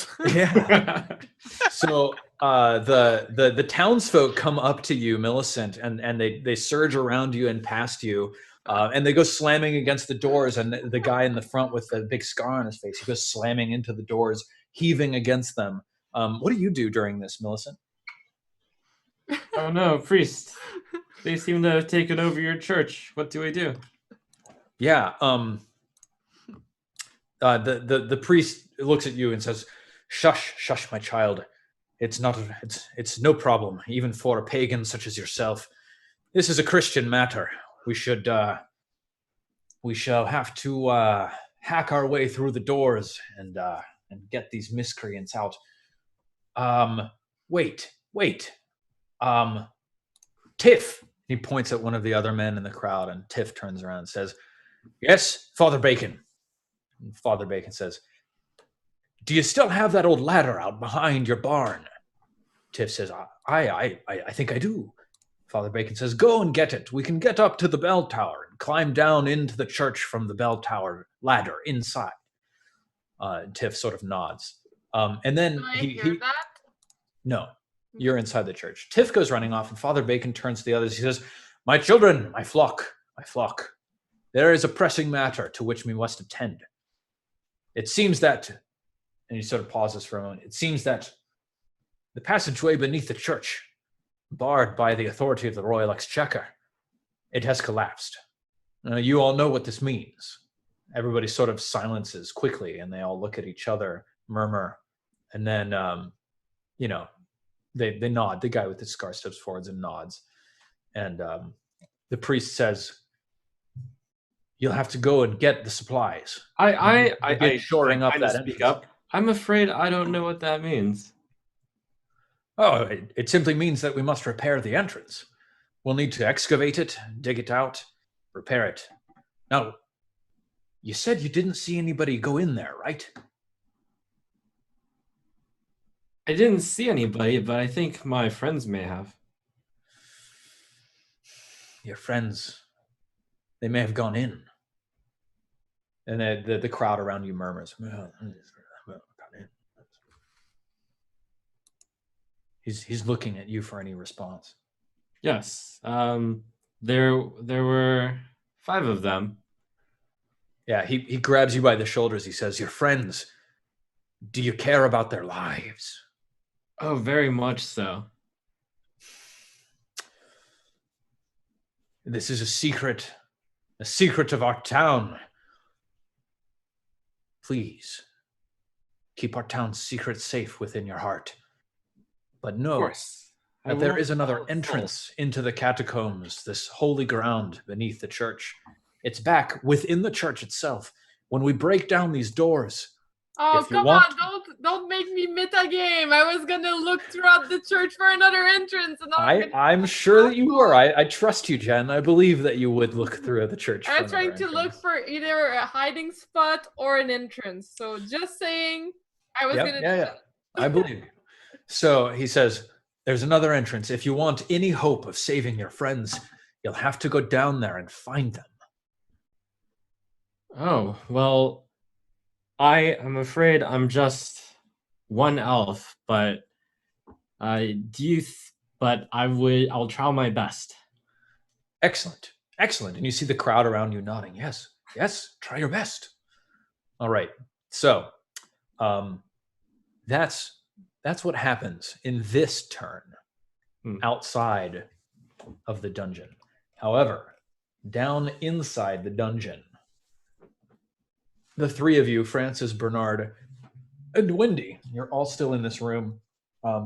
balls. Yeah. So the townsfolk come up to you, Millicent, and they surge around you and past you, and they go slamming against the doors. And the guy in the front with the big scar on his face, he goes slamming into the doors, heaving against them. What do you do during this, Millicent? Oh no, priest! They seem to have taken over your church. What do we do? Yeah. The priest looks at you and says, "Shush, shush, my child. It's no problem, even for a pagan such as yourself. This is a Christian matter. We shall have to hack our way through the doors and get these miscreants out. Wait. Tiff." He points at one of the other men in the crowd, and Tiff turns around and says, "Yes, Father Bacon." And Father Bacon says, "Do you still have that old ladder out behind your barn?" Tiff says, I think I do." Father Bacon says, "Go and get it. We can get up to the bell tower and climb down into the church from the bell tower ladder inside." Tiff sort of nods. And then Can I hear that? No, you're inside the church. Tiff goes running off, and Father Bacon turns to the others. He says, "My children, my flock, there is a pressing matter to which we must attend. It seems that," and he sort of pauses for a moment, "it seems that the passageway beneath the church, barred by the authority of the Royal Exchequer, it has collapsed. You all know what this means." Everybody sort of silences quickly, and they all look at each other, murmur, and then, they nod. The guy with the scar steps forwards and nods. And the priest says, "You'll have to go and get the supplies." I shoring up that speak entrance. up. I'm afraid I don't know what that means. Oh, it simply means that we must repair the entrance. We'll need to excavate it, dig it out, repair it. Now, you said you didn't see anybody go in there, right? I didn't see anybody, but I think my friends may have. Your friends, they may have gone in. And the crowd around you murmurs. He's looking at you for any response. Yes. There were 5 of them. Yeah, he grabs you by the shoulders. He says, "Your friends, do you care about their lives?" Oh, very much so. "This is a secret of our town. Please, keep our town's secret safe within your heart. But know Of course. that there is another entrance into the catacombs, this holy ground beneath the church. It's back within the church itself. When we break down these doors..." Oh, come on, don't make me metagame. I was gonna look throughout the church for another entrance. And I'm sure that you were. I trust you, Jen. I believe that you would look through the church. I was trying to look for either a hiding spot or an entrance. So just saying, I was gonna do that. I believe you. So he says, "There's another entrance. If you want any hope of saving your friends, you'll have to go down there and find them." Oh, well, I am afraid I'm just one elf, but I'll try my best. Excellent. And you see the crowd around you nodding. Yes, try your best. All right. So that's what happens in this turn outside of the dungeon. However, down inside the dungeon, the 3 of you, Francis, Bernard, and Wendy, you're all still in this room.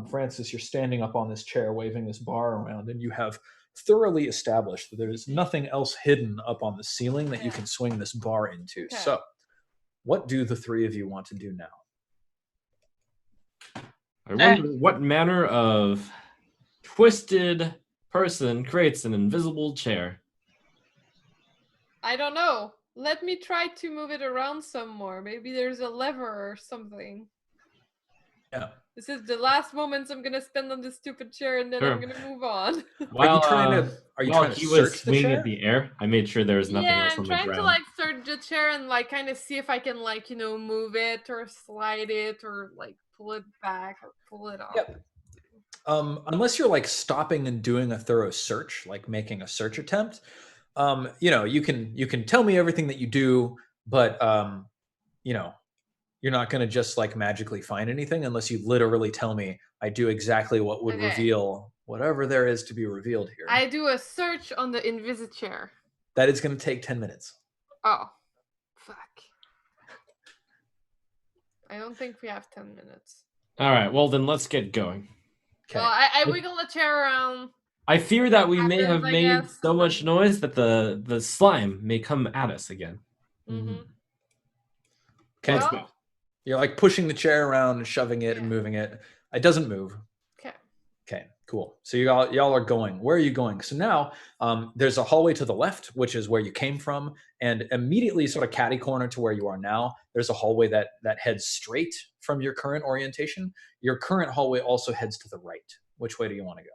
Francis, you're standing up on this chair, waving this bar around, and you have thoroughly established that there's nothing else hidden up on the ceiling that you can swing this bar into. Okay. So, what do the 3 of you want to do now? I wonder what manner of twisted person creates an invisible chair. I don't know. Let me try to move it around some more. Maybe there's a lever or something. Yeah. This is the last moments I'm gonna spend on this stupid chair, and then I'm gonna move on. Are you trying to search the chair? At the air, I made sure there was nothing else on the ground. Yeah, I'm trying to like search the chair and like kind of see if I can like, move it or slide it or like pull it back or pull it off. Yep. Unless you're like stopping and doing a thorough search, like making a search attempt, you can tell me everything that you do, but you're not going to just like magically find anything unless you literally tell me I do exactly what would Okay. reveal whatever there is to be revealed here. I do a search on the Invisi chair. That is going to take 10 minutes. Oh, fuck. I don't think we have 10 minutes. All right, well then let's get going. Okay. Well, I wiggle the chair around. I fear that we may Happens, have I made guess. so much noise that the slime may come at us again. Mm-hmm. Okay. Let's Well, go. You're like pushing the chair around and shoving it and Yeah. moving it. It doesn't move. okay. Okay, cool. So y'all are going. Where are you going? So now there's a hallway to the left, which is where you came from, and immediately sort of catty corner to where you are now, there's a hallway that heads straight from your current orientation. Your current hallway also heads to the right. Which way do you want to go?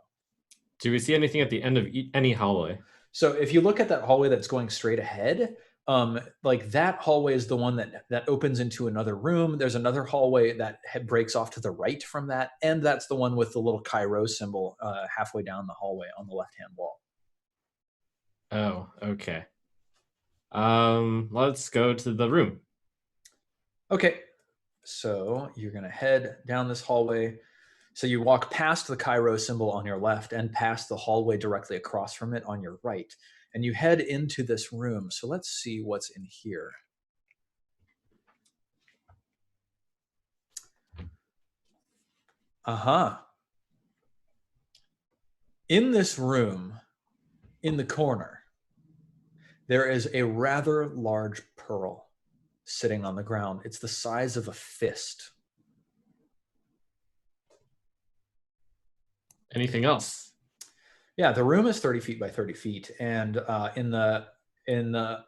Do we see anything at the end of any hallway? So if you look at that hallway that's going straight ahead, like that hallway is the one that opens into another room. There's another hallway that breaks off to the right from that, and that's the one with the little Cairo symbol halfway down the hallway on the left-hand wall. Oh, okay. Let's go to the room. Okay, so you're gonna head down this hallway. So you walk past the Cairo symbol on your left and past the hallway directly across from it on your right. And you head into this room. So let's see what's in here. In this room, in the corner, there is a rather large pearl sitting on the ground. It's the size of a fist. Anything else? Yeah, the room is 30 feet by 30 feet. And in the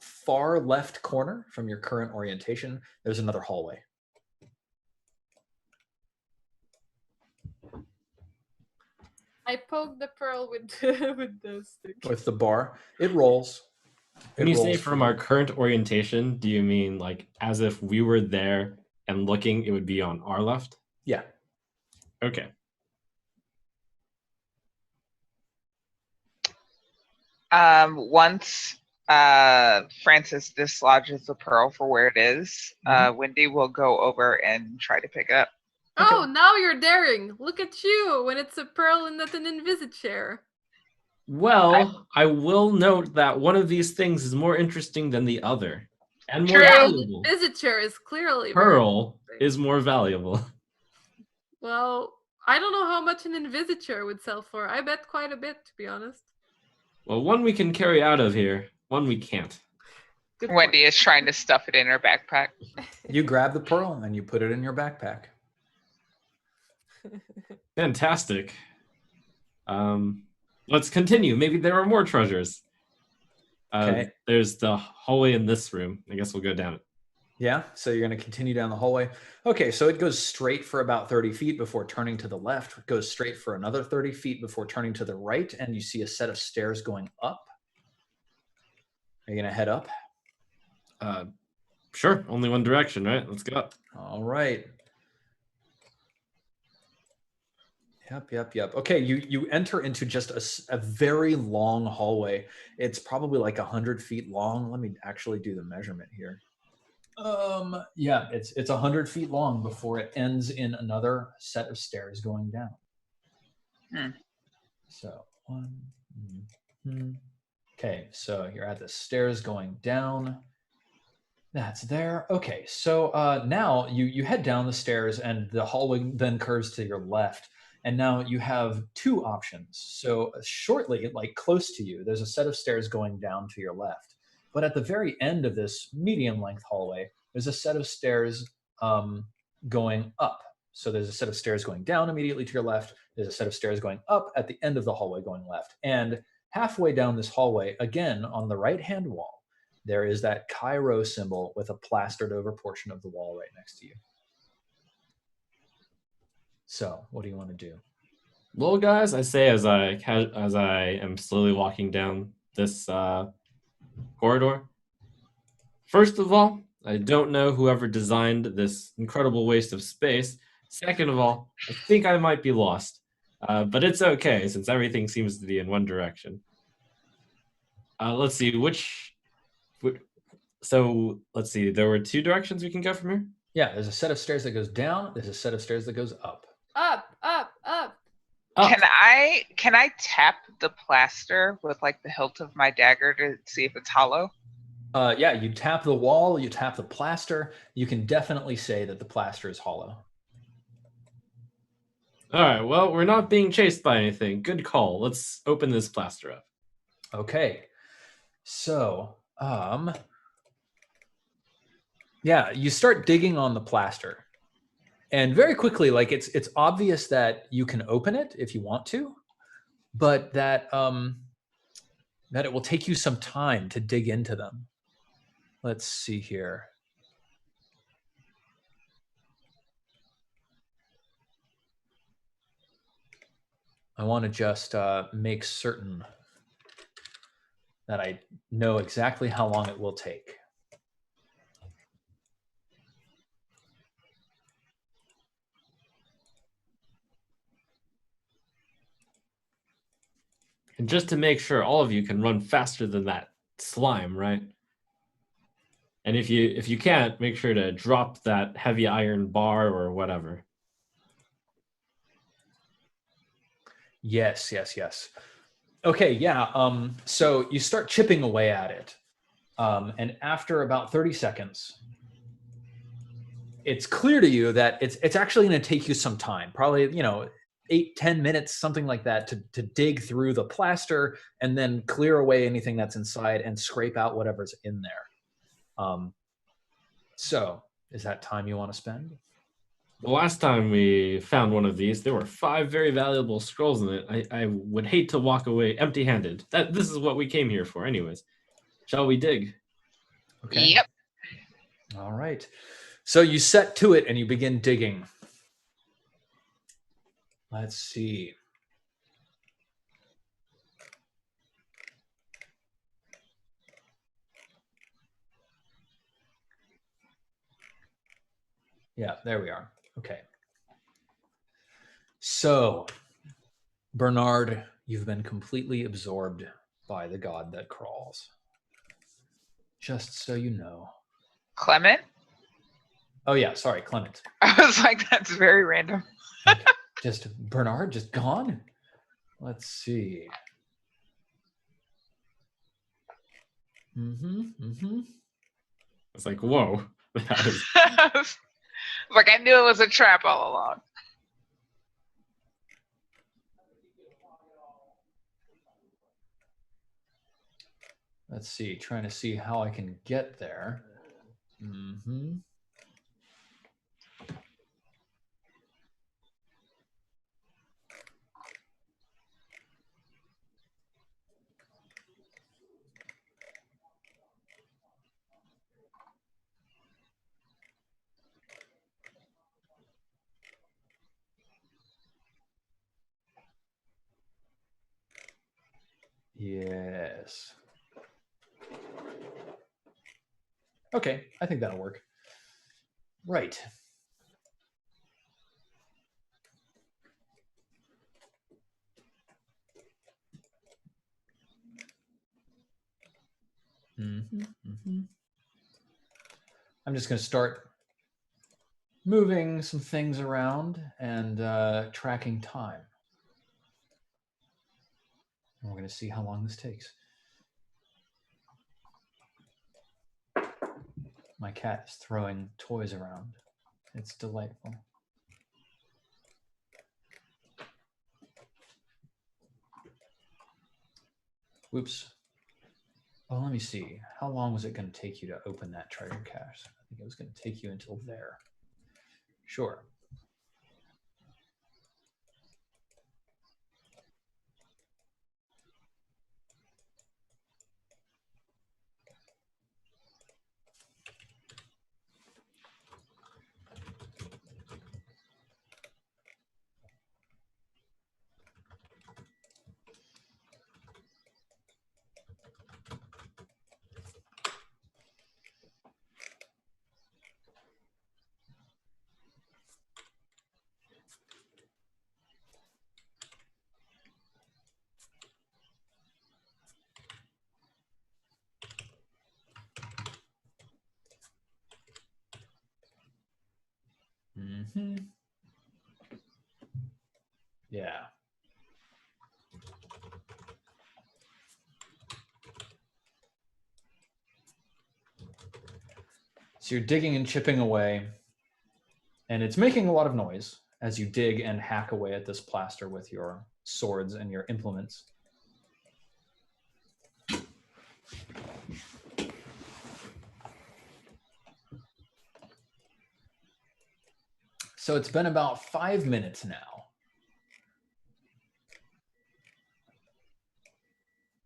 far left corner from your current orientation, there's another hallway. I poke the pearl with the stick. With the bar, it rolls. When you say from our current orientation, do you mean like as if we were there and looking, it would be on our left? Yeah. Okay. Once Francis dislodges the pearl for where it is, Wendy will go over and try to pick it up. Oh, now you're daring. Look at you when it's a pearl and not an Invisi chair. Well, I will note that one of these things is more interesting than the other. And more True. valuable. The Invisi chair is clearly Pearl very is more valuable. Well, I don't know how much an Invisi chair would sell for. I bet quite a bit, to be honest. Well, one we can carry out of here, one we can't. Good Wendy is trying to stuff it in her backpack. You grab the pearl and you put it in your backpack. Fantastic. Let's continue. Maybe there are more treasures. Okay. There's the hallway in this room. I guess we'll go down it. Yeah, so you're going to continue down the hallway. Okay, so it goes straight for about 30 feet before turning to the left. It goes straight for another 30 feet before turning to the right, and you see a set of stairs going up. Are you going to head up? Sure. Only one direction, right? Let's go up. All right. Yep. Okay, you enter into just a very long hallway. It's probably like 100 feet long. Let me actually do the measurement here. Yeah, it's 100 feet long before it ends in another set of stairs going down. So okay, so you're at the stairs going down. That's there. Okay, so now you head down the stairs and the hallway then curves to your left. And now you have two options. So shortly, like close to you, there's a set of stairs going down to your left. But at the very end of this medium-length hallway, there's a set of stairs going up. So there's a set of stairs going down immediately to your left. There's a set of stairs going up at the end of the hallway going left. And halfway down this hallway, again, on the right-hand wall, there is that Cairo symbol with a plastered over portion of the wall right next to you. So what do you want to do? Well, guys, I say as I am slowly walking down this corridor, First of all, I don't know whoever designed this incredible waste of space. Second of all, I think I might be lost. But it's okay, since everything seems to be in one direction. Let's see, so let's see, there were 2 directions we can go from here? Yeah, there's a set of stairs that goes down. There's a set of stairs that goes up. Up. Up. Can I tap the plaster with like the hilt of my dagger to see if it's hollow? Yeah, you tap the wall, you tap the plaster. You can definitely say that the plaster is hollow. All right, well, we're not being chased by anything. Good call. Let's open this plaster up. Okay. So, yeah, you start digging on the plaster. And very quickly, like it's obvious that you can open it if you want to, but that that it will take you some time to dig into them. Let's see here. I want to just make certain that I know exactly how long it will take. And just to make sure, all of you can run faster than that slime, right? And if you can't, make sure to drop that heavy iron bar or whatever. Yes. Okay, yeah. So you start chipping away at it. And after about 30 seconds, it's clear to you that it's actually going to take you some time, probably, 8-10 minutes, something like that, to dig through the plaster and then clear away anything that's inside and scrape out whatever's in there. So is that time you want to spend? The last time we found one of these, there were 5 very valuable scrolls in it. I would hate to walk away empty-handed. This is what we came here for anyways. Shall we dig? Okay. Yep. All right. So you set to it and you begin digging. Let's see. Yeah, there we are. Okay. So, Bernard, you've been completely absorbed by the god that crawls. Just so you know. Clement? Oh, yeah, sorry, Clement. I was like, that's very random. Okay. Just Bernard, just gone? Let's see. It's like, whoa. That is... Like, I knew it was a trap all along. Let's see, trying to see how I can get there. Yes. Okay, I think that'll work. Right. I'm just going to start moving some things around and tracking time. And we're going to see how long this takes. My cat is throwing toys around. It's delightful. Whoops. Well, let me see. How long was it going to take you to open that treasure cache? I think it was going to take you until there. Sure. Mm-hmm. Yeah. So you're digging and chipping away, and it's making a lot of noise as you dig and hack away at this plaster with your swords and your implements. So it's been about 5 minutes now.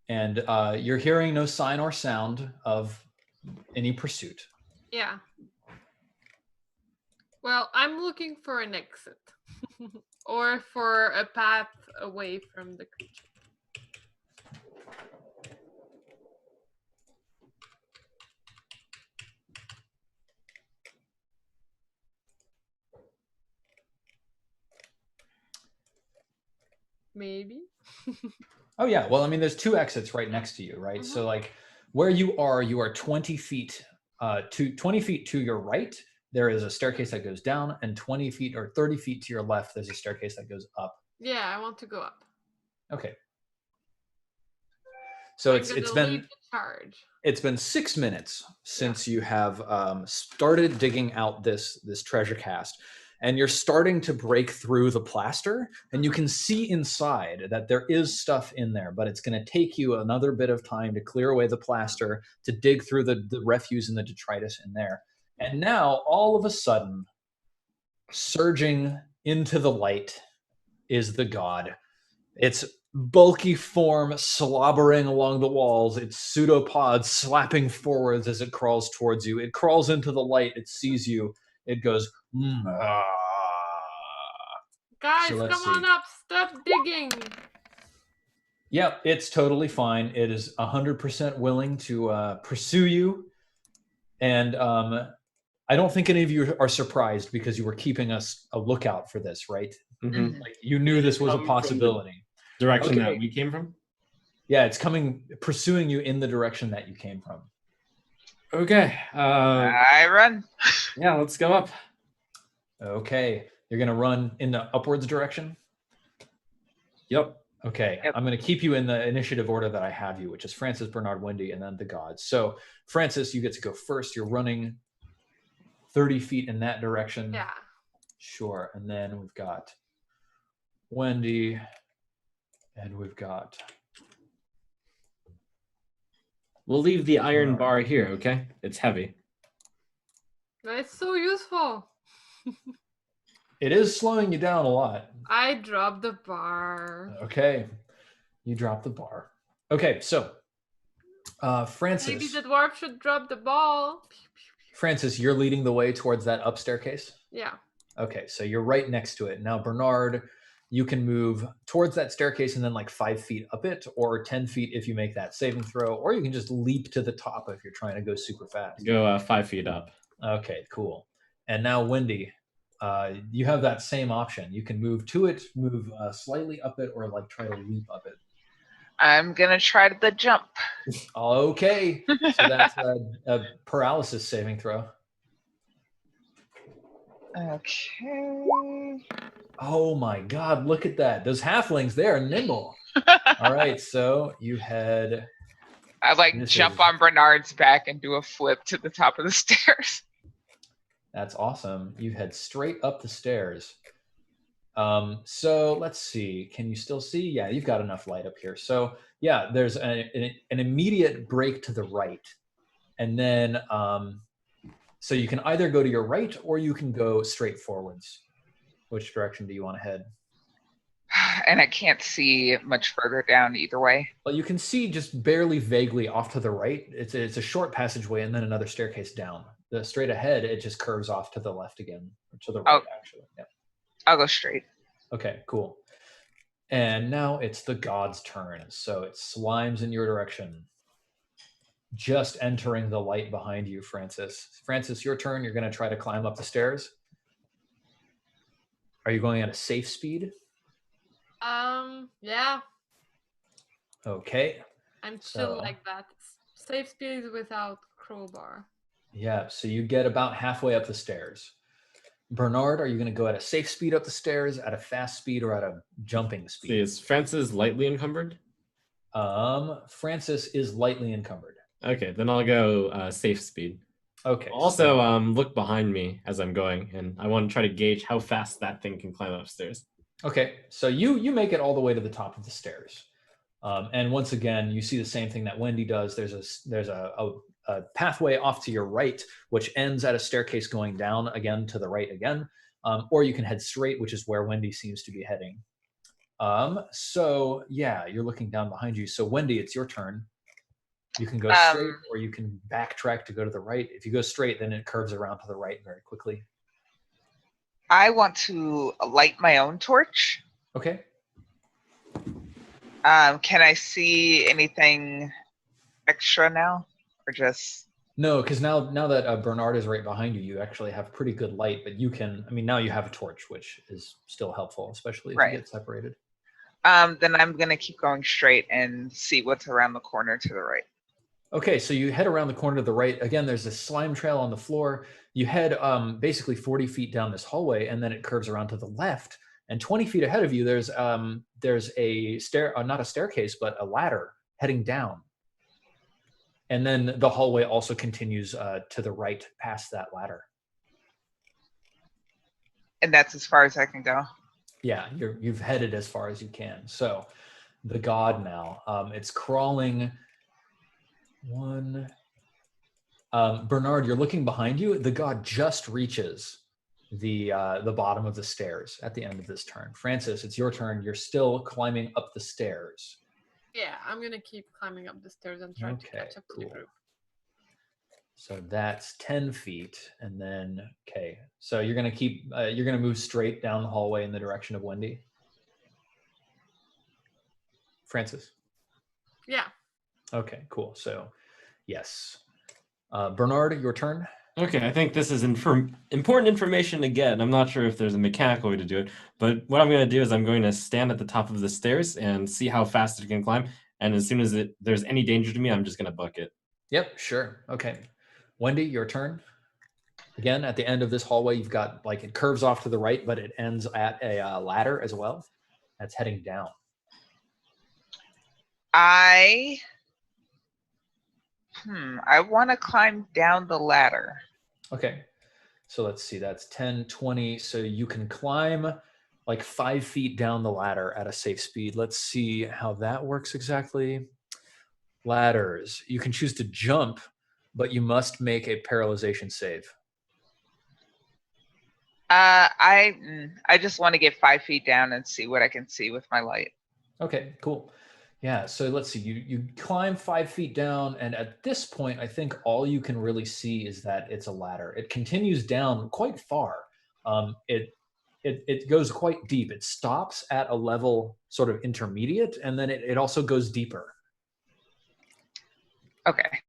And you're hearing no sign or sound of any pursuit. Yeah. Well, I'm looking for an exit. Or for a path away from the creature. Maybe. Oh yeah, well, I mean, there's 2 exits right next to you, right? Mhm. So like where you are 20 feet to your right. There is a staircase that goes down, and 20 feet or 30 feet to your left, there's a staircase that goes up. Yeah, I want to go up. Okay. So I'm it's gonna lead been the charge. it's been 6 minutes since you have started digging out this treasure cast, and you're starting to break through the plaster, and you can see inside that there is stuff in there, but it's going to take you another bit of time to clear away the plaster, to dig through the refuse and the detritus in there. And now, all of a sudden, surging into the light is the god. Its bulky form slobbering along the walls, its pseudopods slapping forwards as it crawls towards you. It crawls into the light, it sees you, it goes, Guys, So let's come on see. up. Stop digging. Yep, it's totally fine. It is 100% willing to pursue you. And I don't think any of you are surprised, because you were keeping us a lookout for this, right? Mhm. Like, you knew this was a Come from the possibility. direction that Okay. we came from. Yeah, it's pursuing you in the direction that you came from. Okay. I run. Yeah, let's go up. Okay, you're gonna run in the upwards direction? Yep. Okay, Yep. I'm gonna keep you in the initiative order that I have you, which is Francis, Bernard, Wendy, and then the gods. So Francis, you get to go first. You're running 30 feet in that direction. Yeah. Sure, and then we've got Wendy, and we've got... We'll leave the iron Alright. bar here, okay? It's heavy. It's so useful. It is slowing you down a lot. I dropped the bar. Okay, you drop the bar. Okay, so Francis. Maybe the dwarf should drop the ball. Francis, you're leading the way towards that up staircase? Yeah. Okay, so you're right next to it. Now, Bernard, you can move towards that staircase and then like 5 feet up it, or 10 feet if you make that saving throw, or you can just leap to the top if you're trying to go super fast. Go 5 feet up. Okay, cool. And now, Wendy, you have that same option. You can move to it, move slightly up it, or like try to leap up it. I'm gonna try the jump. Okay, so that's a paralysis saving throw. Okay. Oh my God, look at that. Those halflings, they are nimble. All right, so you had... I like This jump is- on Bernard's back and do a flip to the top of the stairs. That's awesome. You head straight up the stairs. So let's see. Can you still see? Yeah, you've got enough light up here. So yeah, there's an immediate break to the right. And then, so you can either go to your right or you can go straight forwards. Which direction do you want to head? And I can't see much further down either way. Well, you can see just barely vaguely off to the right. It's a short passageway and then another staircase down. The straight ahead, it just curves off to the left again, or to the right, actually. Yeah. I'll go straight. Okay, cool. And now it's the god's turn. So it slimes in your direction. Just entering the light behind you, Francis. Francis, your turn. You're going to try to climb up the stairs. Are you going at a safe speed? Yeah. Okay. I'm chill So- like that. Safe speed without crowbar. Yeah, so you get about halfway up the stairs. Bernard, are you going to go at a safe speed up the stairs, at a fast speed, or at a jumping See, speed? is Francis lightly encumbered? Francis is lightly encumbered. Okay, then I'll go safe speed. Okay. Also, look behind me as I'm going, and I want to try to gauge how fast that thing can climb upstairs. Okay, so you make it all the way to the top of the stairs, and once again, you see the same thing that Wendy does. There's a pathway off to your right, which ends at a staircase going down again to the right again, or you can head straight, which is where Wendy seems to be heading. So yeah, you're looking down behind you. So Wendy, it's your turn. You can go straight, or you can backtrack to go to the right. If you go straight, then it curves around to the right very quickly. I want to light my own torch. Okay. Can I see anything extra now, or just? No, because now that Bernard is right behind you, you actually have pretty good light. But you can, I mean, now you have a torch, which is still helpful, especially if you get separated. Then I'm gonna keep going straight and see what's around the corner to the right. Okay, so you head around the corner to the right. Again, there's a slime trail on the floor. You head basically 40 feet down this hallway, and then it curves around to the left. And 20 feet ahead of you, there's a not a staircase, but a ladder heading down. And then the hallway also continues to the right past that ladder. And that's as far as I can go. Yeah, you've headed as far as you can. So the god now, it's crawling. Bernard, you're looking behind you. The god just reaches the bottom of the stairs at the end of this turn. Francis, it's your turn. You're still climbing up the stairs. Yeah, I'm gonna keep climbing up the stairs and try to catch up to the group. So that's 10 feet, and then okay. So you're gonna move straight down the hallway in the direction of Wendy. Francis. Yeah. Okay, cool. So, yes. Bernard, your turn. Okay, I think this is important information again. I'm not sure if there's a mechanical way to do it, but what I'm going to do is I'm going to stand at the top of the stairs and see how fast it can climb. And as soon as there's any danger to me, I'm just going to buck it. Yep, sure. Okay. Wendy, your turn. Again, at the end of this hallway, you've got, like, it curves off to the right, but it ends at a ladder as well. That's heading down. I want to climb down the ladder. Okay. So let's see. That's 10, 20. So you can climb like 5 feet down the ladder at a safe speed. Let's see how that works exactly. Ladders. You can choose to jump, but you must make a paralyzation save. I just want to get 5 feet down and see what I can see with my light. Okay, cool. Yeah, so let's see. You climb 5 feet down, and at this point, I think all you can really see is that it's a ladder. It continues down quite far. It goes quite deep. It stops at a level sort of intermediate, and then it also goes deeper. Okay.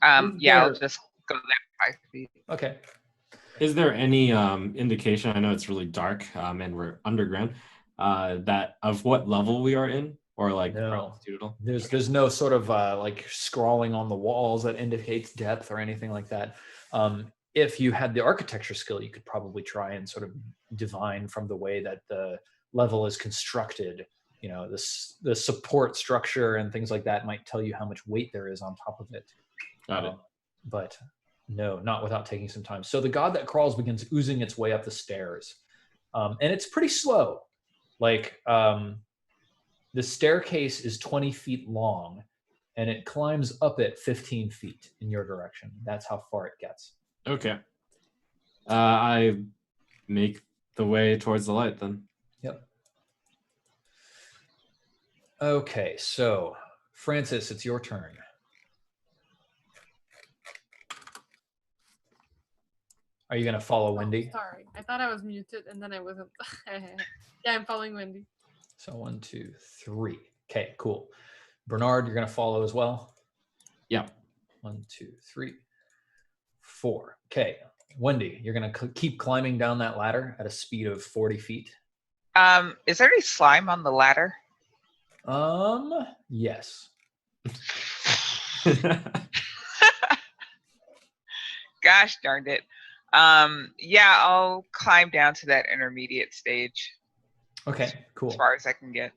Yeah, I'll just go there 5 feet. Okay. Is there any indication? I know it's really dark and we're underground. That of what level we are in, or like altitudinal? There's no sort of like scrawling on the walls that indicates depth or anything like that. If you had the architecture skill, you could probably try and sort of divine from the way that the level is constructed. You know, the support structure and things like that might tell you how much weight there is on top of it. Got it. But no, not without taking some time. So the god that crawls begins oozing its way up the stairs, and it's pretty slow. Like the staircase is 20 feet long, and it climbs up it 15 feet in your direction. That's how far it gets. Okay. I make the way towards the light then. Yep. Okay, so Francis, it's your turn. Are you going to follow Wendy? Sorry, I thought I was muted and then I wasn't. Yeah, I'm following Wendy. So 1, 2, 3. Okay, cool. Bernard, you're going to follow as well? Yeah. 1, 2, 3, 4. Okay. Wendy, you're going to keep climbing down that ladder at a speed of 40 feet. Is there any slime on the ladder? Yes. Gosh darn it. Yeah, I'll climb down to that intermediate stage Okay, cool. as far as I can get.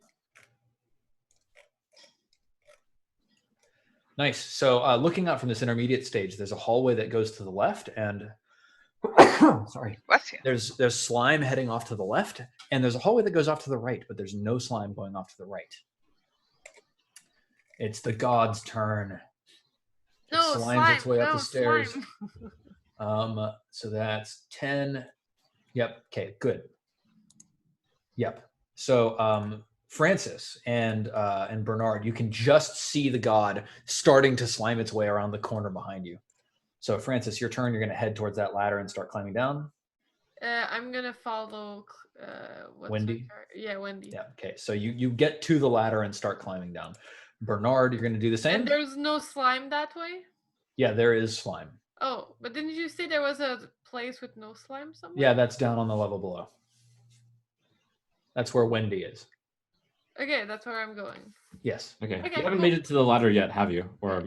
Nice. So looking out from this intermediate stage, there's a hallway that goes to the left, and sorry, Bless you. there's slime heading off to the left, and there's a hallway that goes off to the right, but there's no slime going off to the right. It's the god's turn. It No, slimes its way up the stairs. Slime. So that's 10. Yep. Okay, good. Yep. So Francis and Bernard, you can just see the god starting to slime its way around the corner behind you. So Francis, your turn. You're going to head towards that ladder and start climbing down. I'm gonna follow. Wendy? Yeah, Wendy. Yeah. Okay. So you get to the ladder and start climbing down. Bernard, you're going to do the same. And there's no slime that way? Yeah, there is slime. Oh, but didn't you say there was a place with no slime somewhere? Yeah, that's down on the level below. That's where Wendy is. Okay, that's where I'm going. Yes. Okay. Okay, You haven't cool. made it to the ladder yet, have you? Or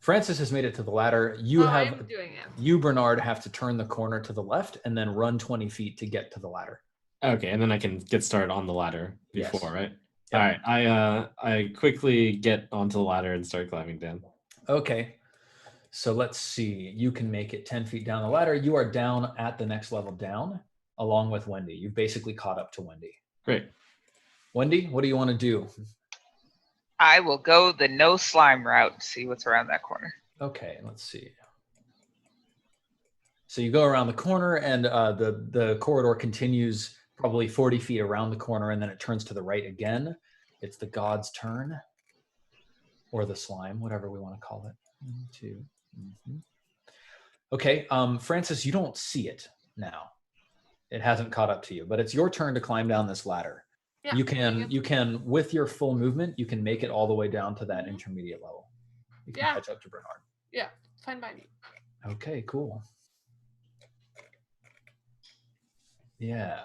Francis has made it to the ladder. I'm doing it. You, Bernard, have to turn the corner to the left and then run 20 feet to get to the ladder. okay, and then I can get started on the ladder Yes. before, right? Yep. All right. I quickly get onto the ladder and start climbing down. Okay. So let's see. You can make it 10 feet down the ladder. You are down at the next level down, along with Wendy. You've basically caught up to Wendy. Great. Wendy, what do you want to do? I will go the no slime route, see what's around that corner. Okay, let's see. So you go around the corner, and the corridor continues probably 40 feet around the corner, and then it turns to the right again. It's the god's turn, or the slime, whatever we want to call it. 1, 2. Mm-hmm. Okay, Francis, you don't see it now. It hasn't caught up to you, but it's your turn to climb down this ladder. Yeah, You can, with your full movement, you can make it all the way down to that intermediate level. You can catch up to Bernard. Yeah, fine by me. Okay, cool. Yeah.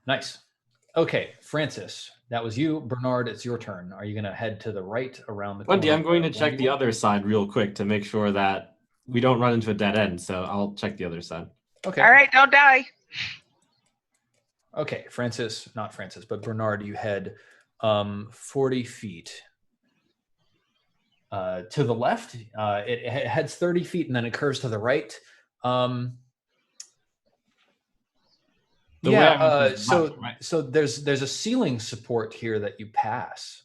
Nice. Okay, Francis, that was you. Bernard, it's your turn. Are you going to head to the right around the corner? Wendy, I'm going to check the other side real quick to make sure that we don't run into a dead end. So I'll check the other side. Okay. All right, don't die. Okay, Francis, not Francis, but Bernard, you head 40 feet to the left. It heads 30 feet and then it curves to the right. So there's a ceiling support here that you pass.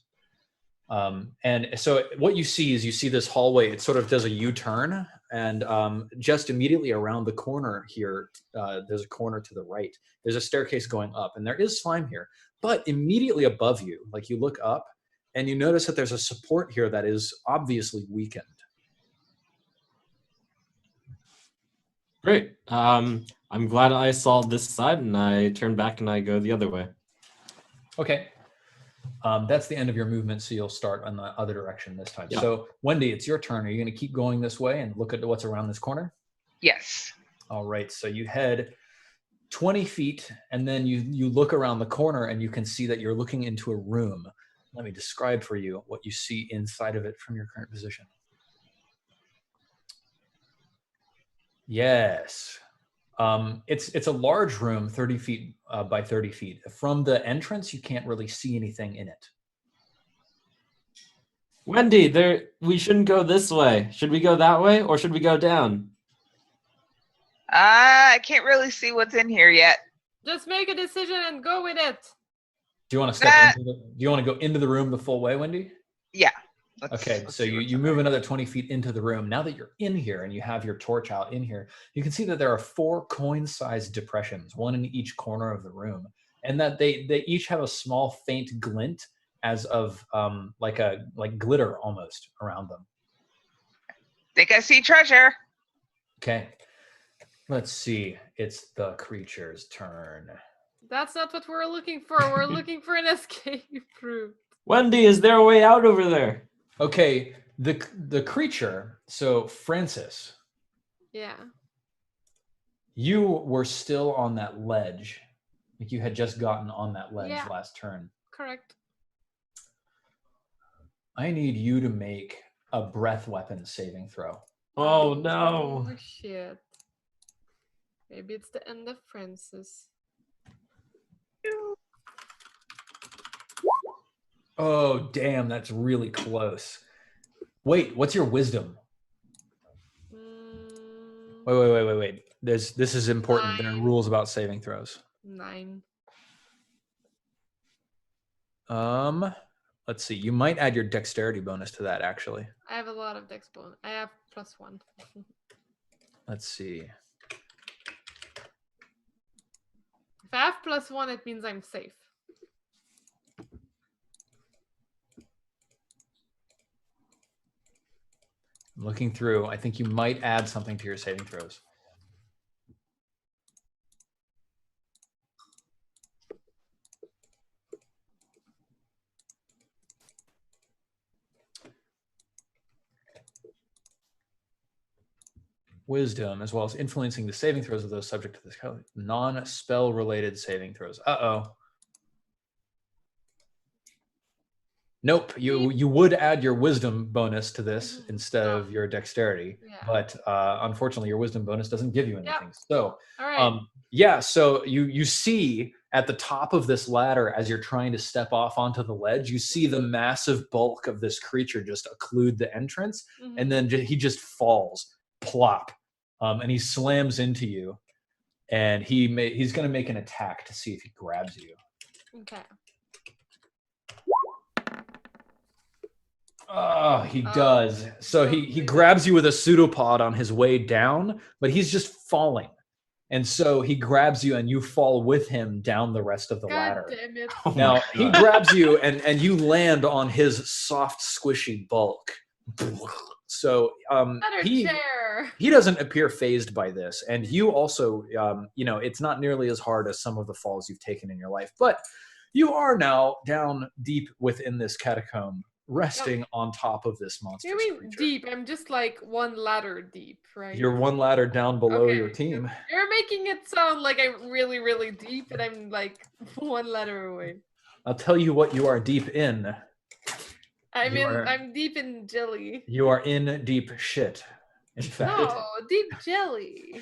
And so what you see is this hallway. It sort of does a U-turn, and just immediately around the corner here, there's a corner to the right. There's a staircase going up, and there is slime here. But immediately above you, like you look up, and you notice that there's a support here that is obviously weakened. Great. I'm glad I saw this side, and I turn back and I go the other way. Okay. That's the end of your movement, so you'll start on the other direction this time. Yeah. So, Wendy, it's your turn. Are you going to keep going this way and look at what's around this corner? Yes. All right. So you head 20 feet, and then you look around the corner, and you can see that you're looking into a room. Let me describe for you what you see inside of it from your current position. Yes. It's a large room, 30 feet by 30 feet. From the entrance, you can't really see anything in it. Wendy, we shouldn't go this way. Should we go that way, or should we go down? I can't really see what's in here yet. Just make a decision and go with it. Do you want to step do you want to go into the room the full way, Wendy? Yeah. Okay, so you move another 20 feet into the room. Now that you're in here and you have your torch out in here, you can see that there are 4 coin-sized depressions, one in each corner of the room, and that they each have a small faint glint as of like glitter almost around them. Think I see treasure. Okay, let's see. It's the creature's turn. That's not what we're looking for. We're looking for an escape route. Wendy, is there a way out over there? Okay, the creature, so Francis. Yeah. You were still on that ledge. Like you had just gotten on that ledge last turn. Correct. I need you to make a breath weapon saving throw. Oh no. Oh, shit. Maybe it's the end of Francis. Oh, damn, that's really close. Wait, what's your wisdom? Wait. This is important. There are 9. rules about saving throws. 9. Let's see. You might add your dexterity bonus to that, actually. I have a lot of dex bonus. I have +1. Let's see. If I have +1, it means I'm safe. I'm looking through. I think you might add something to your saving throws. Wisdom, as well as influencing the saving throws of those subject to this non-spell related saving throws. Uh-oh. Nope. You would add your wisdom bonus to this instead of your dexterity, but unfortunately your wisdom bonus doesn't give you anything. So All right. yeah, so you see at the top of this ladder as you're trying to step off onto the ledge, you see the massive bulk of this creature just occlude the entrance, and then he just falls, plop, and he slams into you, and he's going to make an attack to see if he grabs you. Okay. Oh, he does. So he grabs you with a pseudopod on his way down, but he's just falling. And so he grabs you and you fall with him down the rest of the ladder. Damn it. Now, he grabs you and you land on his soft, squishy bulk. So he doesn't appear phased by this. And you also, it's not nearly as hard as some of the falls you've taken in your life. But you are now down deep within this catacomb, resting on top of this monster. You mean deep? I'm just like one ladder deep, right? You're one ladder down below your team. You're making it sound like I'm really, really deep, and I'm like one ladder away. I'll tell you what you are deep in. I'm deep in jelly. You are in deep shit, in fact. No, deep jelly.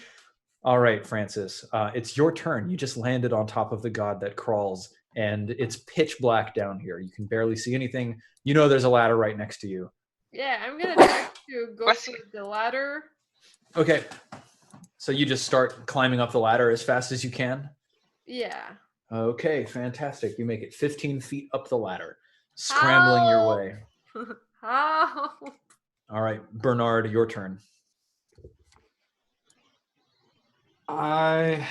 All right, Francis. It's your turn. You just landed on top of the god that crawls, and it's pitch black down here. You can barely see anything. You know there's a ladder right next to you. Yeah, I'm gonna try to go for the ladder. Okay. So you just start climbing up the ladder as fast as you can? Yeah. Okay, fantastic. You make it 15 feet up the ladder, scrambling your way. How? All right, Bernard, your turn. Wendy,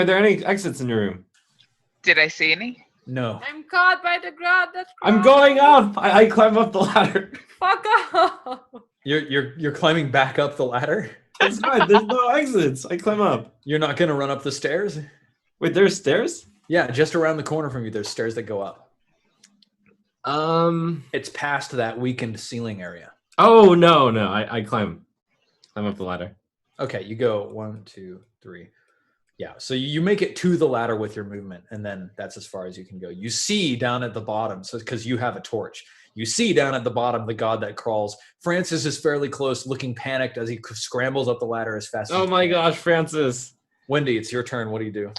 are there any exits in your room? Did I see any? No. I'm caught by the ground. I'm going up. I climb up the ladder. Fuck off. You're climbing back up the ladder? That's fine. There's no exits. I climb up. You're not gonna run up the stairs? Wait, there's stairs? Yeah, just around the corner from you, there's stairs that go up. It's past that weakened ceiling area. Oh no, I climb up the ladder. Okay, you go 1, 2, 3. Yeah, so you make it to the ladder with your movement, and then that's as far as you can go. You see down at the bottom, so because you have a torch, you see down at the bottom the god that crawls. Francis is fairly close, looking panicked as he scrambles up the ladder as fast as he can. Oh my gosh, Francis. Wendy, it's your turn. What do you do?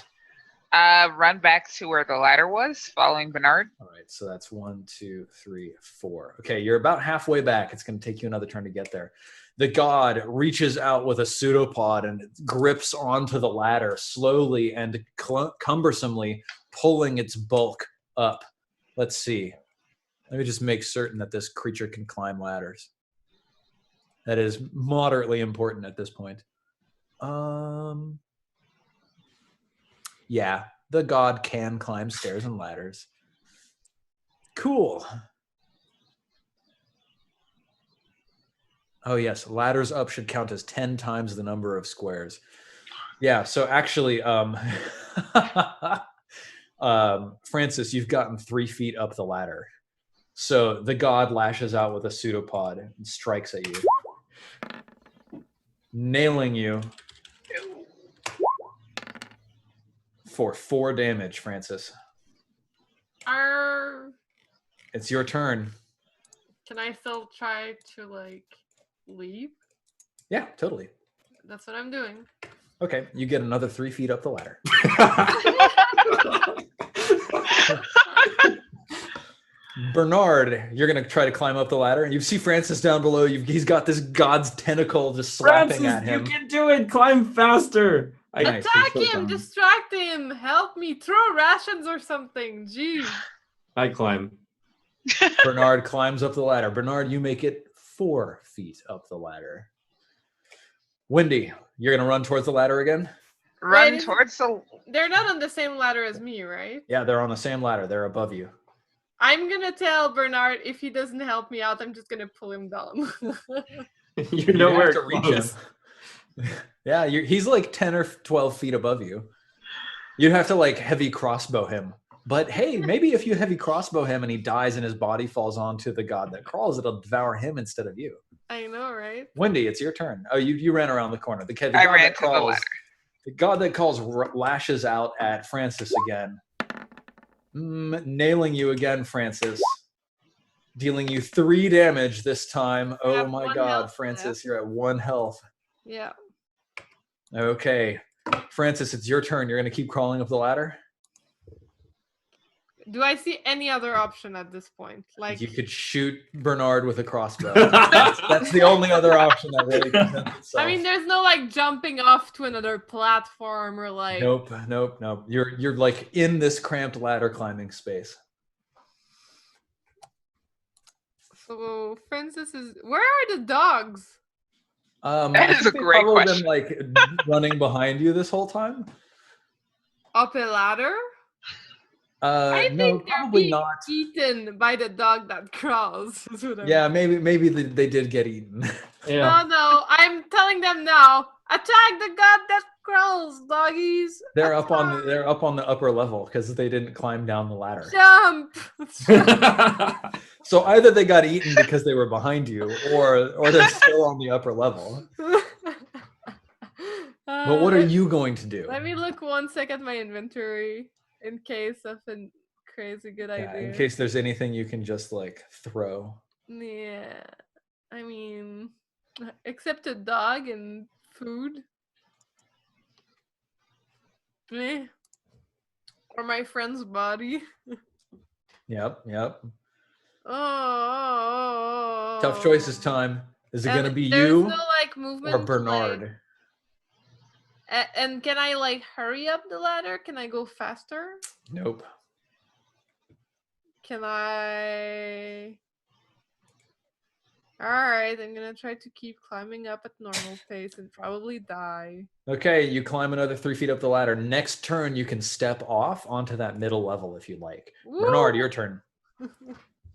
Run back to where the ladder was, following Bernard. All right, so that's 1, 2, 3, 4. Okay, you're about halfway back. It's going to take you another turn to get there. The god reaches out with a pseudopod and grips onto the ladder slowly and cumbersomely, pulling its bulk up. Let's see. Let me just make certain that this creature can climb ladders. That is moderately important at this point. Yeah, the god can climb stairs and ladders. Cool. Oh yes, ladders up should count as 10 times the number of squares. Yeah, so actually, Francis, you've gotten 3 feet up the ladder. So the god lashes out with a pseudopod and strikes at you, nailing you for 4 damage, Francis. It's your turn. Can I still try to leave? Yeah, totally. That's what I'm doing. Okay, you get another 3 feet up the ladder. Bernard, you're gonna try to climb up the ladder, and you see Francis down below. He's got this god's tentacle just slapping Francis, at him. you can do it. Climb faster. Nice. Attack He's so him! dumb. Distract him! Help me! Throw rations or something! Jeez. I climb. Bernard climbs up the ladder. Bernard, you make it 4 feet up the ladder. Wendy, you're gonna run towards the ladder again? Run Wait, towards the. They're not on the same ladder as me, right? Yeah, they're on the same ladder. They're above you. I'm gonna tell Bernard if he doesn't help me out, I'm just gonna pull him down. You're You nowhere have to reach close. him. Yeah, he's like 10 or 12 feet above you. You'd have to like heavy crossbow him. But hey, maybe if you heavy crossbow him and he dies and his body falls onto the god that crawls, it'll devour him instead of you. I know, right? Wendy, it's your turn. Oh, you ran around the corner. The I god ran that to the crawls, ladder. the god that calls lashes out at Francis again. Nailing you again, Francis. Dealing you 3 damage this time. I Oh have my 1 god, health Francis, left. you're at 1 health. Yeah. Okay. Francis, it's your turn. You're going to keep crawling up the ladder? Do I see any other option at this point? Like, You could shoot Bernard with a crossbow. That's the only other option that really presents itself. I mean, there's no like jumping off to another platform or like. Nope. You're like in this cramped ladder climbing space. So Francis is. Where are the dogs? That I is think a they've great probably question. been like running behind you this whole time. Up a ladder? I No, think they're probably being not. eaten by the dog that crawls. is what I'm- Yeah, maybe they did get eaten. Yeah. No, I'm telling them now. Attack the god that crawls, doggies. They're up on Attack. the upper level because they didn't climb down the ladder. Jump. So either they got eaten because they were behind you, or they're still on the upper level. But what are you going to do? Let me look 1 sec at my inventory in case of a crazy good Yeah, idea. in case there's anything you can just like throw. Yeah, I mean, except a dog and food. Meh. Or my friend's body. Yep. Oh. Tough choices time. Is it And gonna be there's you no like movement or to, Bernard? and can I like hurry up the ladder? Can I go faster? Nope. Can I? All right, I'm gonna try to keep climbing up at normal pace and probably die. Okay, you climb another 3 feet up the ladder. Next turn, you can step off onto that middle level if you like. Bernard, Woo! your turn.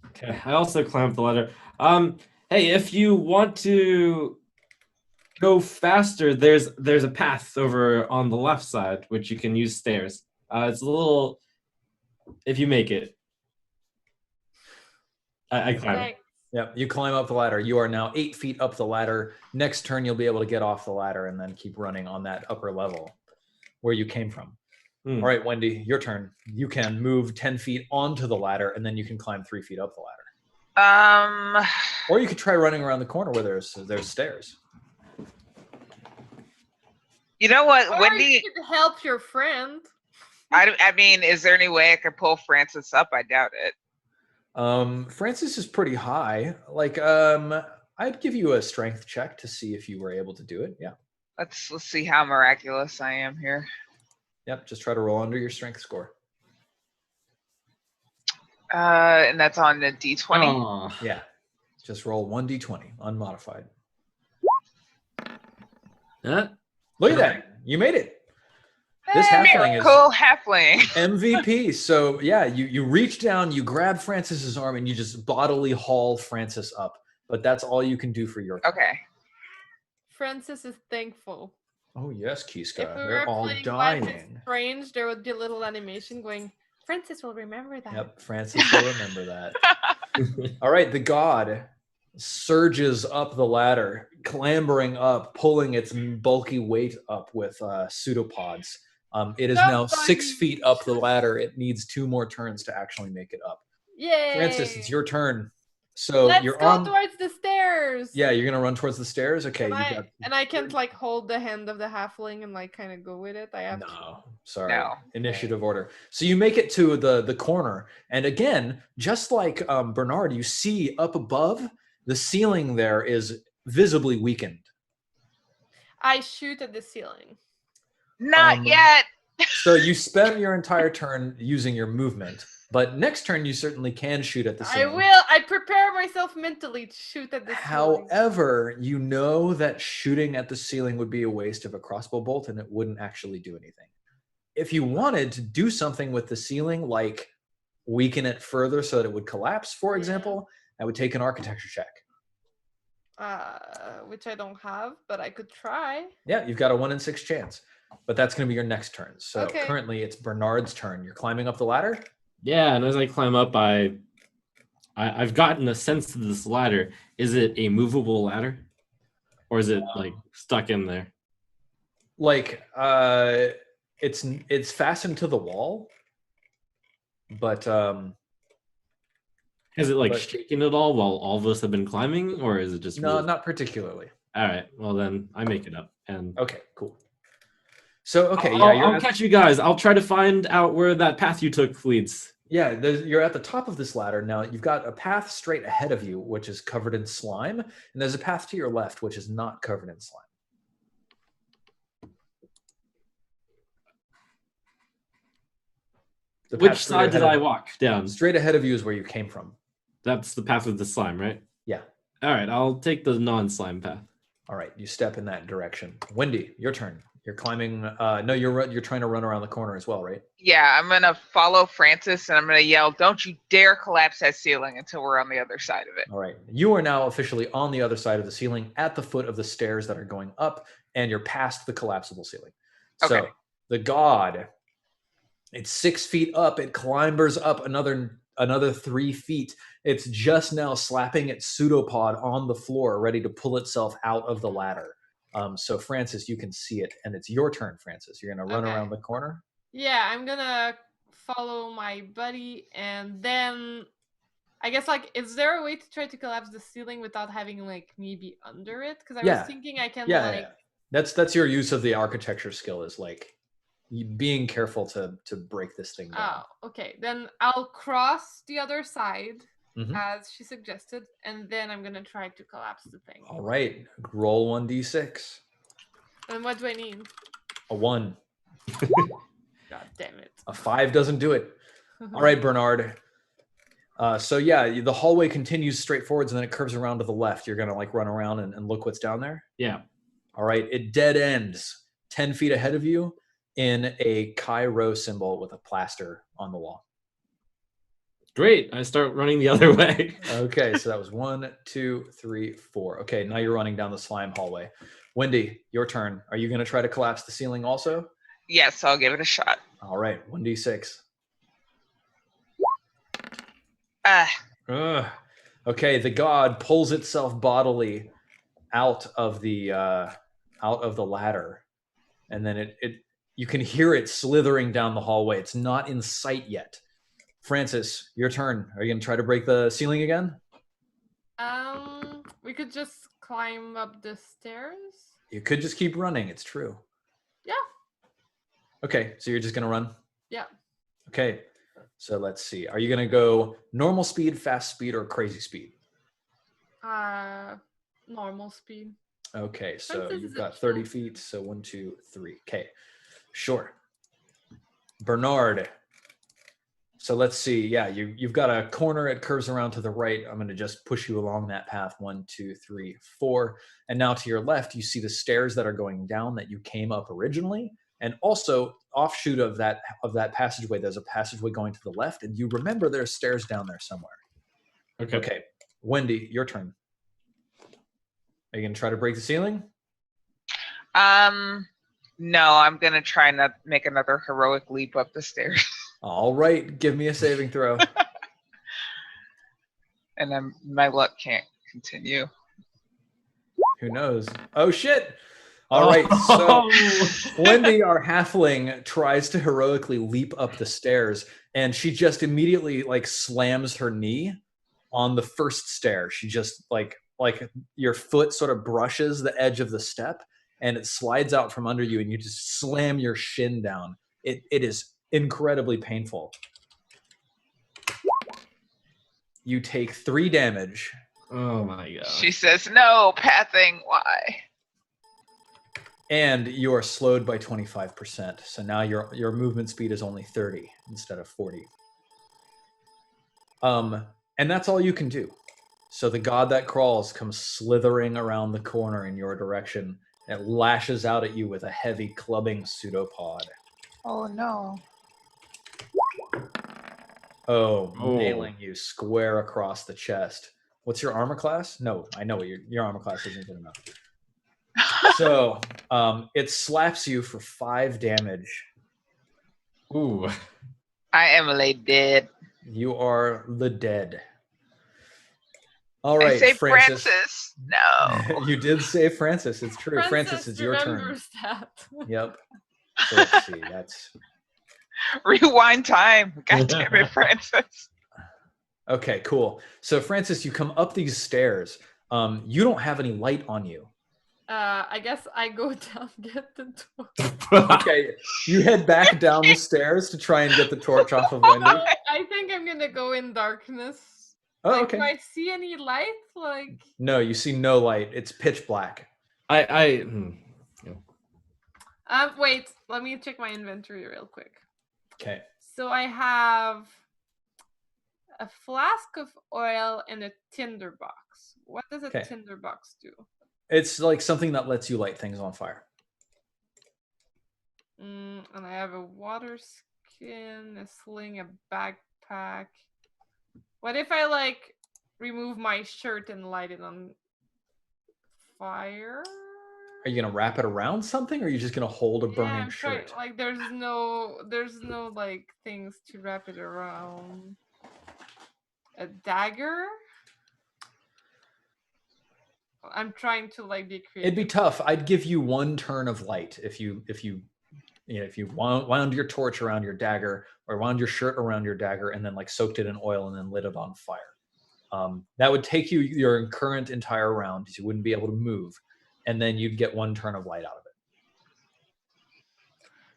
Okay, I also climbed the ladder. Hey, if you want to go faster, there's a path over on the left side which you can use stairs. It's a little, if you make it. I climb it. Thanks. Yep, you climb up the ladder. You are now 8 feet up the ladder. Next turn, you'll be able to get off the ladder and then keep running on that upper level where you came from. All right, Wendy, your turn. You can move 10 feet onto the ladder, and then you can climb 3 feet up the ladder. Or you could try running around the corner where there's stairs. You know what, Or Wendy? you could help your friend. I mean, is there any way I could pull Francis up? I doubt it. Francis is pretty high. Like, I'd give you a strength check to see if you were able to do it. Yeah. Let's see how miraculous I am here. Yep. Just try to roll under your strength score. And that's on the D20. Aw. Yeah. Just roll 1d20 unmodified. Huh? Look at that. You made it. This halfling is Miracle halfling. MVP. So yeah, you reach down, you grab Francis's arm, and you just bodily haul Francis up. But that's all you can do for your turn. Okay. Francis is thankful. Oh yes, Kiska. If we They're were all playing Life is dying. Strange, there would be a little animation going, Francis will remember that. Yep, Francis will remember that. All right, the god surges up the ladder, clambering up, pulling its bulky weight up with pseudopods. It is So now 6 funny. feet up the ladder. It needs 2 more turns to actually make it up. Yay! Francis, it's your turn. So Let's you're go on. towards the stairs. Yeah, you're gonna run towards the stairs. Okay, And you I, got. and I can't like hold the hand of the halfling and like kind of go with it. I have to. No, sorry. No. Initiative order. So you make it to the corner, and again, just like Bernard, you see up above the ceiling there is visibly weakened. I shoot at the ceiling. Not yet. So you spend your entire turn using your movement, but next turn you certainly can shoot at the I ceiling. will. I prepare myself mentally to shoot at the ceiling. However, you know that shooting at the ceiling would be a waste of a crossbow bolt, and it wouldn't actually do anything. If you wanted to do something with the ceiling, like weaken it further so that it would collapse, for example, that would take an architecture check. Which I don't have, but I could try. Yeah, you've got a 1 in 6 chance, but that's going to be your next turn. So Okay. currently it's Bernard's turn. You're climbing up the ladder. Yeah, and as I climb up, I've gotten a sense of this ladder. Is it a movable ladder, or is it like stuck in there? Like it's fastened to the wall, but Has it like But- shaken at all while all of us have been climbing, or is it just no, moved? not particularly. All right, well then I make it up, and Okay, cool. So okay, I'll catch you guys. I'll try to find out where that path you took leads. Yeah, you're at the top of this ladder. Now, you've got a path straight ahead of you, which is covered in slime, and there's a path to your left, which is not covered in slime. The path Which straight side did ahead I of- walk down? Straight ahead of you is where you came from. That's the path with the slime, right? Yeah. All right, I'll take the non-slime path. All right, you step in that direction. Wendy, your turn. You're climbing. No, you're trying to run around the corner as well, right? Yeah, I'm gonna follow Francis and I'm gonna yell, "Don't you dare collapse that ceiling until we're on the other side of it." All right. You are now officially on the other side of the ceiling at the foot of the stairs that are going up, and you're past the collapsible ceiling. So Okay. the god, it's 6 feet up. It climbers up another 3 feet. It's just now slapping its pseudopod on the floor, ready to pull itself out of the ladder. So Francis, you can see it, and it's your turn, Francis. You're gonna run Okay. around the corner. Yeah, I'm gonna follow my buddy, and then I guess like, is there a way to try to collapse the ceiling without having like me be under it? Because I Yeah. was thinking I can Yeah, like. yeah. That's your use of the architecture skill, is like being careful to break this thing down. Oh, okay. Then I'll cross the other side Mhm. as she suggested, and then I'm gonna try to collapse the thing. All right, roll 1d6. And what do I need? A 1. God damn it. A 5 doesn't do it. All right, Bernard. So yeah, the hallway continues straight forwards, and then it curves around to the left. You're gonna like run around and look what's down there. Yeah. All right, it dead ends 10 feet ahead of you in a Chi-Rho symbol with a plaster on the wall. Great. I start running the other way. Okay, so that was 1, 2, 3, 4. Okay, now you're running down the slime hallway. Wendy, your turn. Are you going to try to collapse the ceiling also? Yes, I'll give it a shot. All right, 1d6. Ah, Okay, the god pulls itself bodily out of the ladder, and then it you can hear it slithering down the hallway. It's not in sight yet. Francis, your turn. Are you going to try to break the ceiling again? We could just climb up the stairs. You could just keep running. It's true. Yeah. Okay, so you're just going to run? Yeah. Okay, so let's see. Are you going to go normal speed, fast speed, or crazy speed? Normal speed. Okay, so Francis you've is got a 30 chill. feet, so 1, 2, 3. Okay, sure. Bernard. So let's see. Yeah, you've got a corner. It curves around to the right. I'm going to just push you along that path. 1, 2, 3, 4. And now to your left, you see the stairs that are going down that you came up originally. And also offshoot of that passageway, there's a passageway going to the left. And you remember there's stairs down there somewhere. Okay, Wendy, your turn. Are you going to try to break the ceiling? no, I'm gonna try not make another heroic leap up the stairs. All right, give me a saving throw. And then my luck can't continue. Who knows? Oh, shit. All right, so Wendy, our halfling, tries to heroically leap up the stairs, and she just immediately like slams her knee on the first stair. She just like your foot sort of brushes the edge of the step, and it slides out from under you, and you just slam your shin down. It is incredibly painful. You take 3 damage. Oh my god. She says, no, pathing, why? And you are slowed by 25%. So now your movement speed is only 30 instead of 40. And that's all you can do. So the god that crawls comes slithering around the corner in your direction. It lashes out at you with a heavy clubbing pseudopod. Oh, no. Oh, Oh. nailing you square across the chest. What's your armor class? No, I know what your armor class isn't good enough. So it slaps you for 5 damage. Ooh. I am lay dead. You are the dead. All right, I say Francis. Francis. No. You did say Francis. It's true. Francis, it's your turn. remembers that. Yep. So let's see. That's Rewind time. God damn it, Francis. okay. Cool. So Francis, you come up these stairs. You don't have any light on you. I guess I go down, get the door. Okay, you head back down the stairs to try and get the torch off of Wendy. No, I think I'm gonna go in darkness. Oh, Like, okay. do I see any light? Like, No, you see no light. It's pitch black. I wait. Let me check my inventory real quick. Okay. So I have a flask of oil and a tinder box. What does a Okay. tinder box do? It's like something that lets you light things on fire. And I have a water skin, a sling, a backpack. What if I like remove my shirt and light it on fire? Are you gonna wrap it around something, or are you just gonna hold a burning I'm trying, shirt? like there's no like things to wrap it around. A dagger? I'm trying to like be creative. It'd be tough. I'd give you 1 turn of light if you wound your torch around your dagger, or wound your shirt around your dagger, and then like soaked it in oil and then lit it on fire. That would take you your current entire round, because you wouldn't be able to move, and then you'd get 1 turn of light out of it.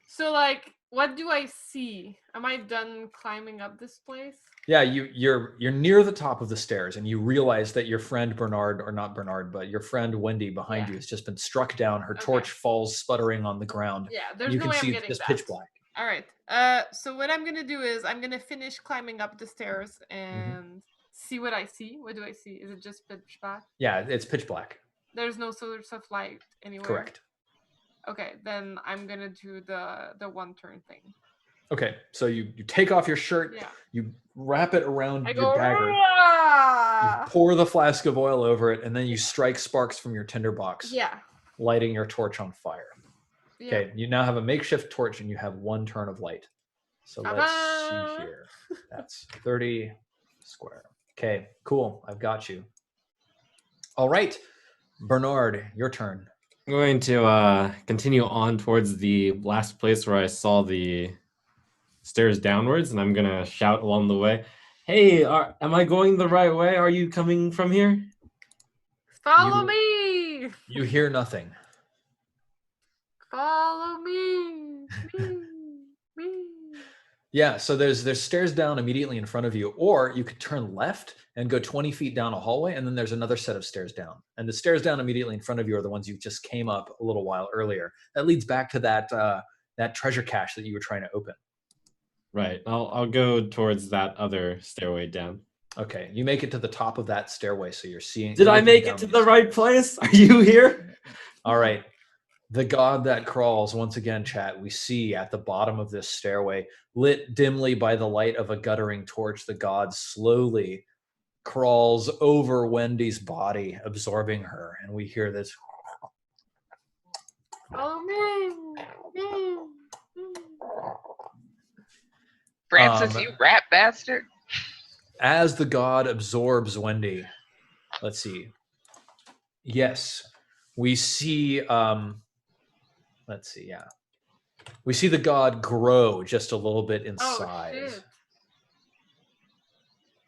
So like, what do I see? Am I done climbing up this place? Yeah, you're near the top of the stairs, and you realize that your friend Bernard, or not Bernard, but your friend Wendy behind you has just been struck down. Her torch falls sputtering on the ground. Yeah, there's You no can way I'm see getting it's that. pitch black. All right. So what I'm gonna do is I'm gonna finish climbing up the stairs and see what I see. What do I see? Is it just pitch black? Yeah, it's pitch black. There's no source of light anywhere. Correct. Okay, then I'm gonna do the 1 turn thing. Okay, so you take off your shirt, Yeah. you wrap it around I your go. dagger, you "Rah!" pour the flask of oil over it, and then you strike sparks from your tinderbox, Yeah. lighting your torch on fire. Yeah. Okay, you now have a makeshift torch, and you have 1 turn of light. So let's Ta-da! see here. That's 30 square. Okay, cool. I've got you. All right, Bernard, your turn. I'm going to continue on towards the last place where I saw the stairs downwards, and I'm gonna shout along the way, "Hey, am I going the right way? Are you coming from here?" Follow me. You hear nothing. Follow me. Me. Yeah, so there's stairs down immediately in front of you, or you could turn left and go 20 feet down a hallway, and then there's another set of stairs down. And the stairs down immediately in front of you are the ones you just came up a little while earlier. That leads back to that treasure cache that you were trying to open. Right. I'll go towards that other stairway down. Okay, you make it to the top of that stairway, so you're seeing. Did I looking make down it to these the right stairs. place? Are you here? All right. The god that crawls, once again, chat, we see at the bottom of this stairway, lit dimly by the light of a guttering torch, the god slowly crawls over Wendy's body, absorbing her. And we hear this. Follow me. Francis, you rat bastard. As the god absorbs Wendy, let's see. Yes, we see, let's see, yeah. We see the god grow just a little bit in Oh size.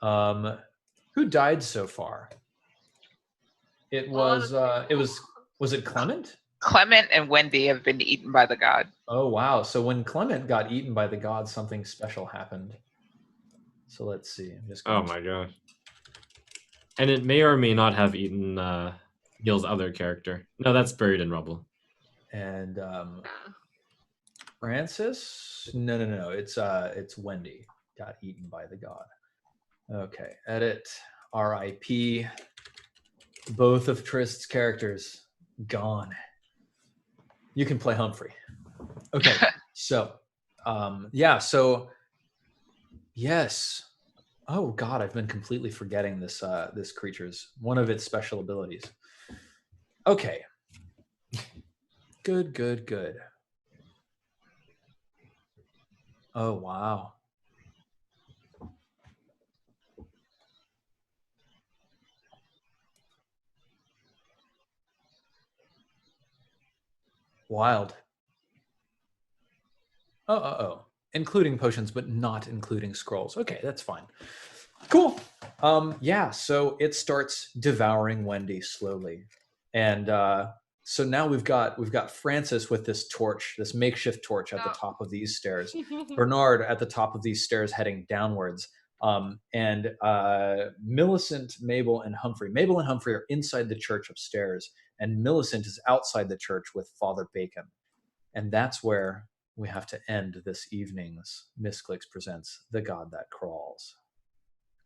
shit. Who died so far? It was. Was it Clement? Clement and Wendy have been eaten by the god. Oh wow! So when Clement got eaten by the god, something special happened. So let's see. I'm just. Oh my gosh. And it may or may not have eaten Gil's other character. No, that's buried in rubble. And Francis? No. It's Wendy got eaten by the god. Okay. Edit. R.I.P. Both of Trist's characters gone. You can play Humphrey. Okay. So, So, yes. Oh God, I've been completely forgetting this. This creature's one of its special abilities. Okay. Good. Oh wow. Wild. Oh. Including potions, but not including scrolls. Okay, that's fine. Cool. So it starts devouring Wendy slowly. And so now we've got Francis with this torch, this makeshift torch at the top of these stairs. Bernard at the top of these stairs heading downwards. And Millicent, Mabel, and Humphrey. Mabel and Humphrey are inside the church upstairs, and Millicent is outside the church with Father Bacon. And that's where we have to end this evening's Misscliks Presents The God That Crawls.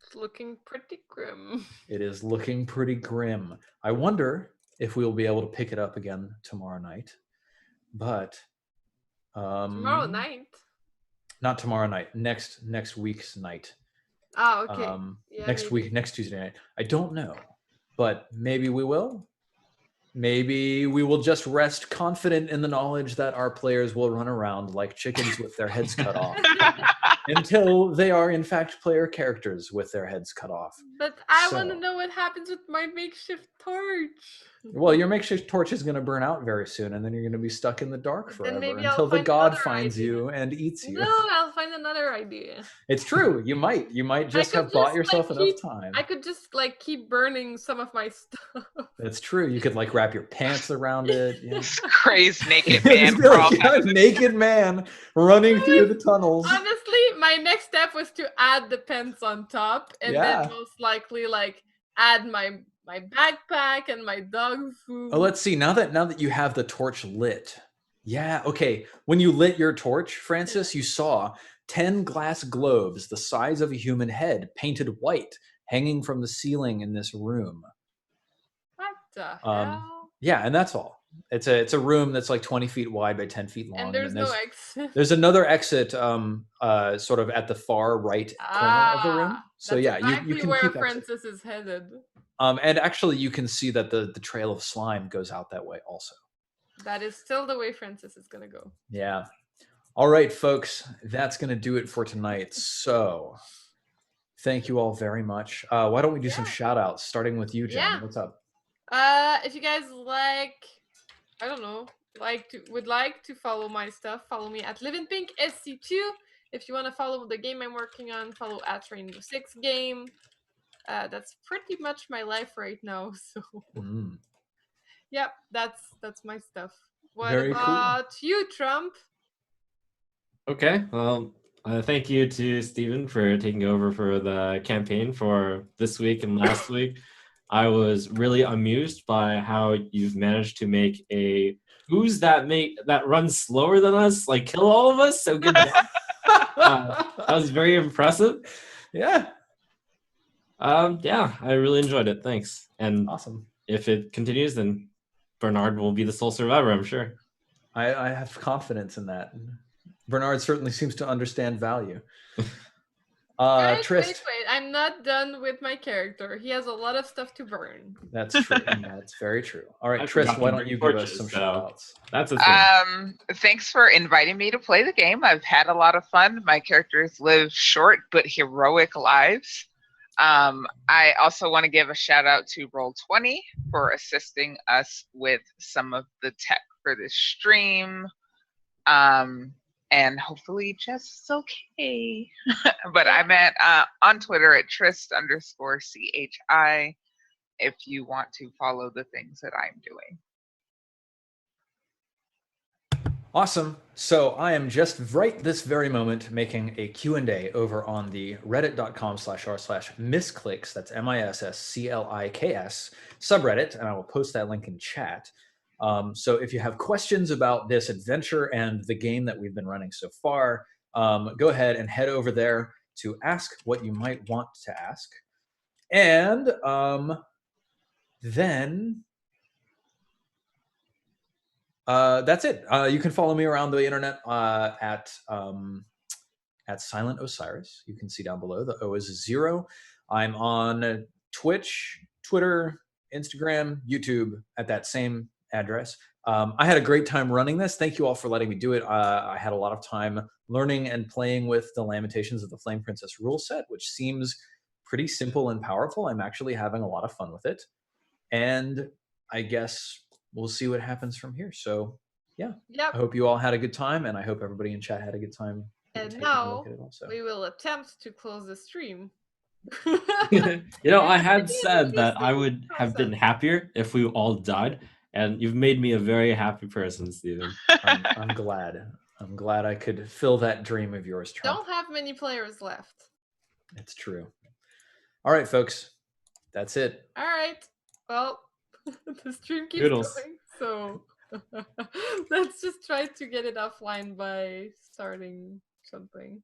It's looking pretty grim. It is looking pretty grim. I wonder if we will be able to pick it up again tomorrow night. But Tomorrow night? Not tomorrow night. Next week's night. Ah, okay. Next week, next Tuesday night. I don't know, but maybe we will. Maybe we will just rest confident in the knowledge that our players will run around like chickens with their heads cut off until they are in fact player characters with their heads cut off. But I want to know what happens with my makeshift torch. Well, your makeshift torch is going to burn out very soon, and then you're going to be stuck in the dark forever until the find god finds you and eats you. No, I'll find another idea. It's true. You might just have bought yourself enough time. I could just keep burning some of my stuff. That's true. You could wrap your pants around it. Yeah. Crazed naked man. Naked man running through the tunnels. Honestly, my next step was to add the pants on top, and then most likely add my backpack and my dog food. Oh, let's see. Now that you have the torch lit. Yeah, okay. When you lit your torch, Francis, you saw 10 glass globes the size of a human head painted white hanging from the ceiling in this room. What the hell? Yeah, and that's all. It's a room that's 20 feet wide by 10 feet long. And there's no exit. There's another exit sort of at the far right corner of the room. So that's you can where keep Francis is headed. And actually you can see that the trail of slime goes out that way also. That is still the way Francis is going to go. Yeah. All right, folks, that's going to do it for tonight. So thank you all very much. Why don't we do some shout outs, starting with you, Jen? Yeah. What's up? If you guys would like to follow my stuff, follow me at LiveInPinkSC2. If you want to follow the game I'm working on, follow at Rainbow Six Game. That's pretty much my life right now. So, yep, that's my stuff. What Very about you, Trump? Okay, well, thank you to Steven for taking over for the campaign for this week and last week. I was really amused by how you've managed to make a ooze that runs slower than us, kill all of us. So good job. That was very impressive. Yeah. I really enjoyed it. Thanks. And awesome. If it continues, then Bernard will be the sole survivor, I'm sure. I have confidence in that. Bernard certainly seems to understand value. Guys, Trist. wait, I'm not done with my character. He has a lot of stuff to burn. That's true. That's very true. All right, Trist, why don't you give us some shout-outs? That's a thing. Thanks for inviting me to play the game. I've had a lot of fun. My characters live short but heroic lives. I also want to give a shout out to Roll20 for assisting us with some of the tech for this stream. and hopefully just okay. But I'm at on Twitter at Trist_CHI if you want to follow the things that I'm doing. Awesome. So I am just right this very moment making a Q&A over on the reddit.com/r/Misscliks, that's MISSCLIKS subreddit, and I will post that link in chat. So if you have questions about this adventure and the game that we've been running so far, go ahead and head over there to ask what you might want to ask. And then that's it. You can follow me around the internet at Silent Osiris. You can see down below the O is 0. I'm on Twitch, Twitter, Instagram, YouTube at that same address. I had a great time running this. Thank you all for letting me do it. I had a lot of time learning and playing with the Lamentations of the Flame Princess rule set, which seems pretty simple and powerful. I'm actually having a lot of fun with it. And I guess we'll see what happens from here. So yeah, Yep. I hope you all had a good time, and I hope everybody in chat had a good time. And taking a now look at it also. we will attempt to close the stream. You know, I had It's said that I interesting would have been process. happier if we all died, and you've made me a very happy person, Stephen. I'm glad. I'm glad I could fill that dream of yours, Trump. Don't have many players left. It's true. All right, folks. That's it. All right. Well, the stream keeps Noodles. going, so let's just try to get it offline by starting something.